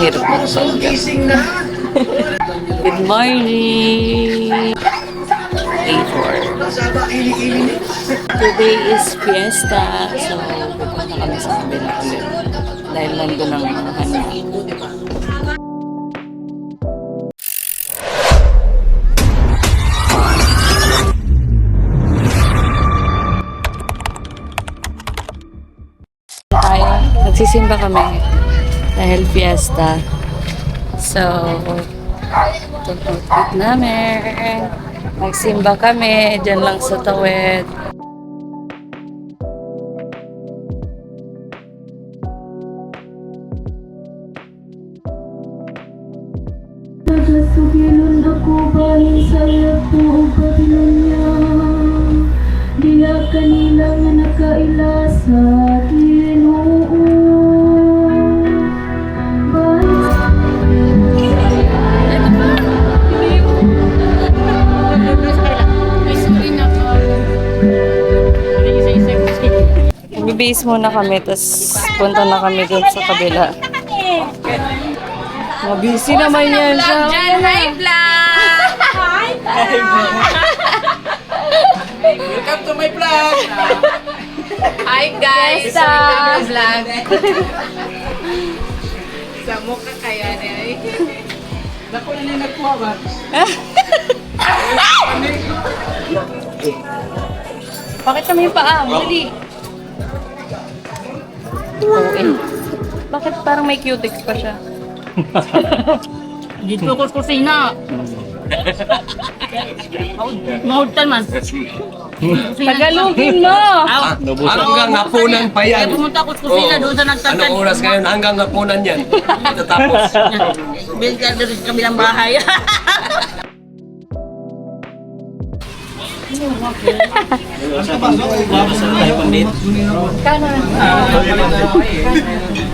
hirap magpanggap. Good morning! A4. Today is fiesta. So, pupunta kami sa kabila ulit. Dahil nandun ang handa. Nagsisimba kami dahil fiesta. So, tutupit namin. Magsimba kami dyan lang sa tawid. Nagsugilon ako bahin sa lapo o kabilan niya. Diya kanila nga nakaila sa Ginoo. Bibihis muna kami, tapos punta na kami dun sa kabila. Mabisi naman yan siya. Hi, vlog! Welcome to my vlog! Hi, guys! Yes, Welcome to vlog. Sa mukha kaya na eh. Naku na niya nagkuha ba? Bakit kami paa? Dali. Oo eh. Bakit parang may cutex pa siya? Dito ko kusina. Mahultan man. Tagalogin mo! Hanggang hapunan pa yan. Pumunta ko kusina doon sa nagtatag. Anong oras ngayon? Hanggang hapunan yan. Tatapos. Binigyan doon sa kabilang bahay.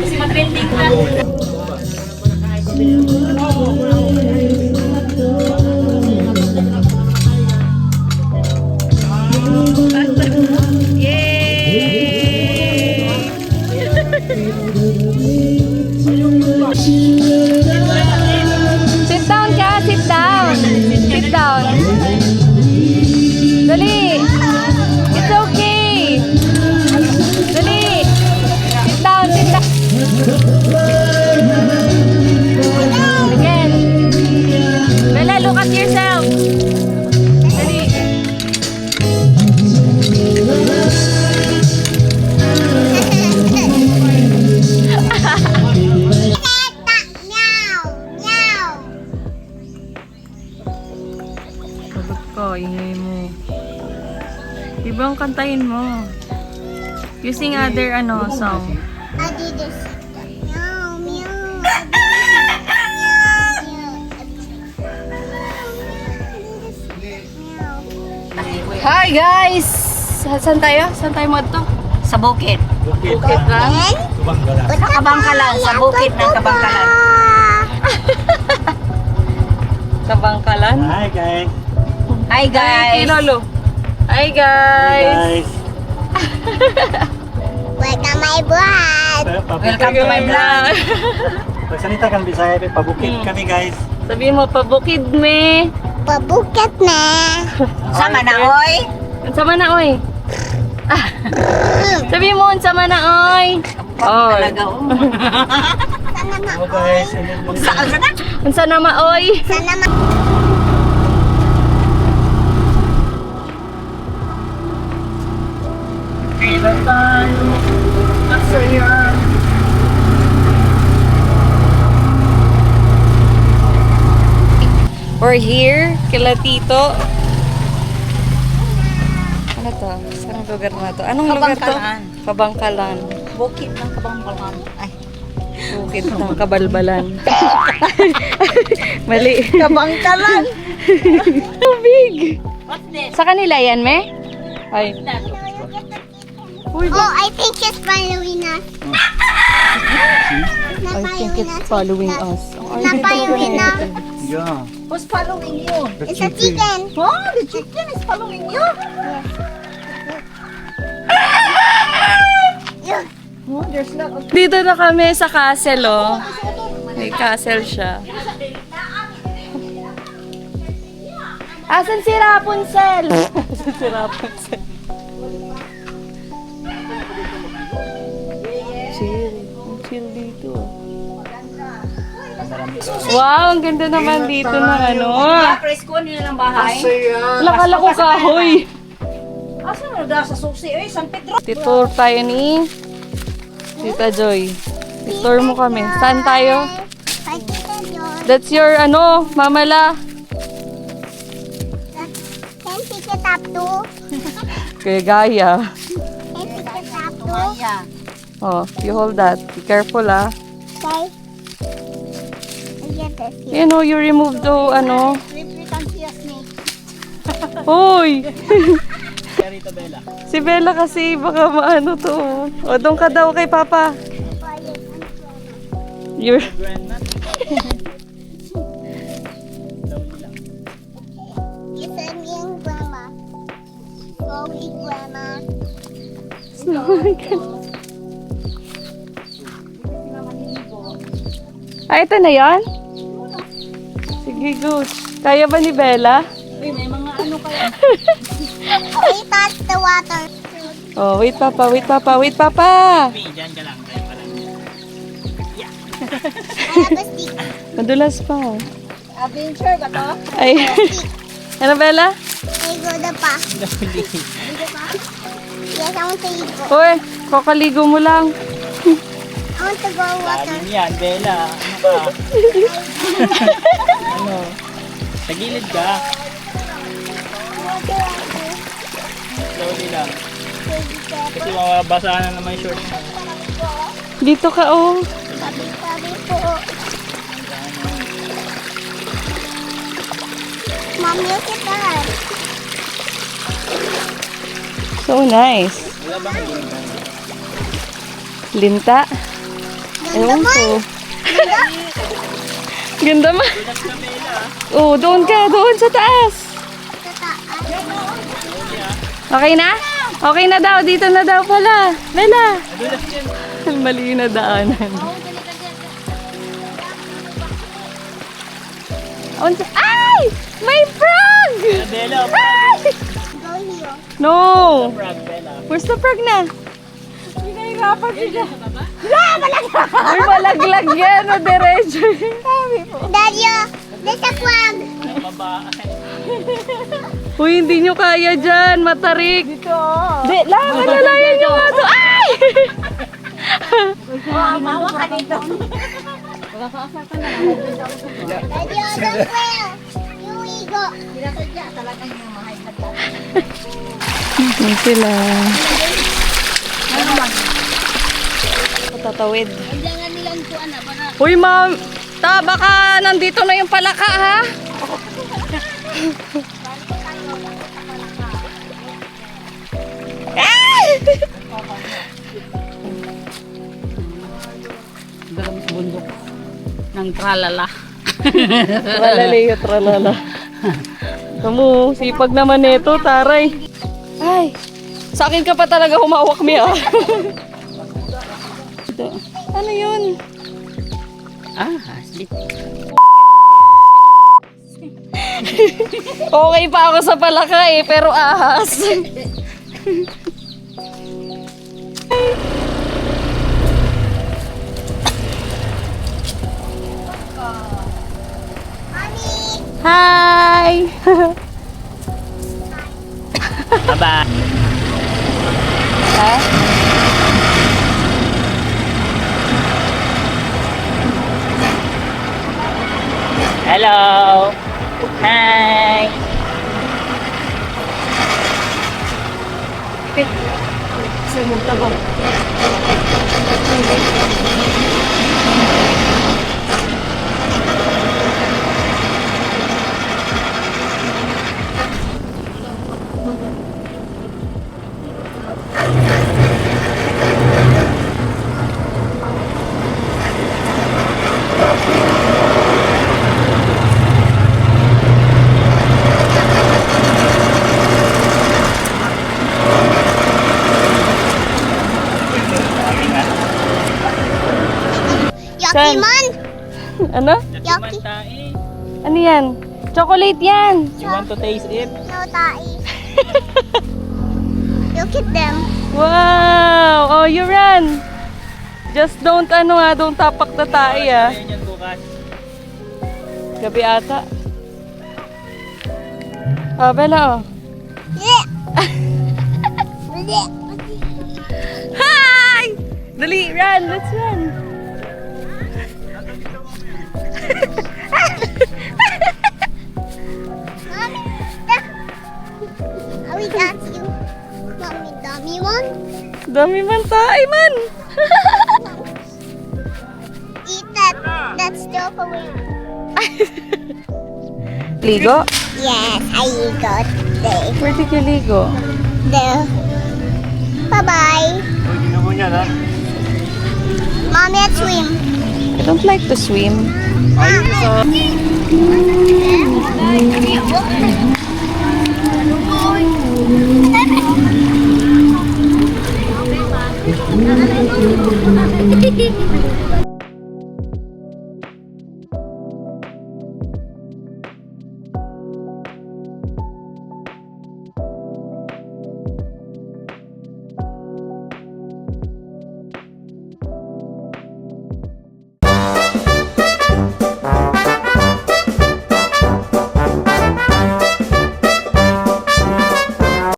Kasi matrending na. Sit down ka! Sit down! Sit down! Dali! It's okay! Dali! Sit down! Sit down! Again! Bella, look at yourself! Dali! Pagod ka, ingay mo. Ibang kantahin mo. You sing other song. Hi guys! Saan tayo? Saan tayo mo to? Sa bukid. Bukit lang? Sa Kabangkalan. Sa bukid ng Kabangkalan. Kabangkalan? Hi guys. Hi, Hi, guys! Lolo. Hi guys! Welcome my vlog. Welcome to my vlog. Pagsalita kang Bisaya, pabukid kami guys. Sabihin mo, pabukid me. Pabukat na. Sama na, oy! Sama na, oy. Sabihin mo, sama na, oy. Oy. Talaga, oh. Sana ma. Hello guys. Saan ka na? Unsa na ma, oy. Sana ma. Kailan tayo masaya? We're here, kila Tito. Ano to? Saan ang lugar na to? Anong lugar to? Kabangkalan. Kabangkalan. Bukid ng Kabangkalan. Ay, Bukid ng Kabalbalan. Mali. Kabangkalan! Big! What's this? Sa kanila yan, me? Ay. Uy, Oh, I think it's following us. I think it's following us. Ay, Not following us. Yeah. Who's following you? It's a chicken. Oh, the chicken is following you? Oh, there's lot of... Dito na kami sa castle, oh. May castle siya. Asan si Rapunzel? Asan si Rapunzel? Chill. Ang chill dito. Wow, ang ganda naman dito ng ano. Presko nila ng bahay. Lakala ko kahoy. Asa mo daw sa susi? Ay, San Pedro. Tour tayo ni Tita Joy. Tour mo kami. Saan tayo? Kay Tita Joy. That's your ano, mamala. Can pick it up too? Kaya gaya. Can pick it up too? Yeah. Oh, you hold that. Be careful ah. Okay. I get this here. You know, you remove the ano. We can see a snake. Hoy! Si Bella kasi baka maano to. O, doon ka daw kay Papa. You're... Listen yung grandma. Go eat grandma. Ay, ito na yan? Sige, go. Kaya ba ni Bella? Uy, may mga ano kaya. Okay, touch the water. Oh, wait Papa, wait Papa, wait Papa! I have a stick. Madulas pa. Oh. Adventure ba to? Ay. Ano, Bella? I go the pa. Yes, I want to go. Hoy, kakaligo mo lang. I want to go water. Yan, Bella. Ano ka? Ano? Sa gilid ka. Slowly lang. Kasi mababasa na naman yung short mo. Dito ka, oh. Sabi po. Mom, look at that. So nice. Linta? Ewan ko. Ganda ma. Oh, doon ka, doon sa taas. Okay na? Okay na daw, dito na daw pala. Bella. Mali na daanan. Ay! May frog! Bella, Ay! Go here. No! frog, Bella. Where's the frog na? Pinahirapan siya. Ay, malaglag yan. O, diretso. Daddy, there's a frog. Uy, hindi nyo kaya dyan. Matarik. Dito. Di, malalayan nyo nga to. Ay! Mawa ka dito. Daddy, don't fail. You go. Sinasadya talaga yung mga high blood. Yan sila. Tatawid. Kailangan nilang kuan na para Uy, ma'am. Baka nandito na yung palaka, ha? ng tralala. Tralala, tralala. Kamu, sipag naman nito, taray. Ay, sa akin ka pa talaga humawak, Mia. Ano yun? Sleep. Okay pa ako sa palaka eh, pero ahas. Hi! Bye-bye. Ha? Hello. Hi. Sumunta ba? Yakiman. Ano? Yucky. Tae. Ano yan? Chocolate yan. You want to taste it? No, tae. Look at them. Wow! Oh, you run. Just don't don't tapak na tayo ah. Ayun yan bukas. Gabi ata. Ah, Bella oh. Yeah. Yeah. Hi! Dali, run! Let's run! Mommy, stop. Are we dance you? Mommy, dummy one? Dami man tayo man! Eat that. That's still for me. Ligo? Yes, I got there. Where did you ligo? There. Bye-bye. Ginubo niya na. Mommy, let's swim. I don't like to swim. Ayun sa...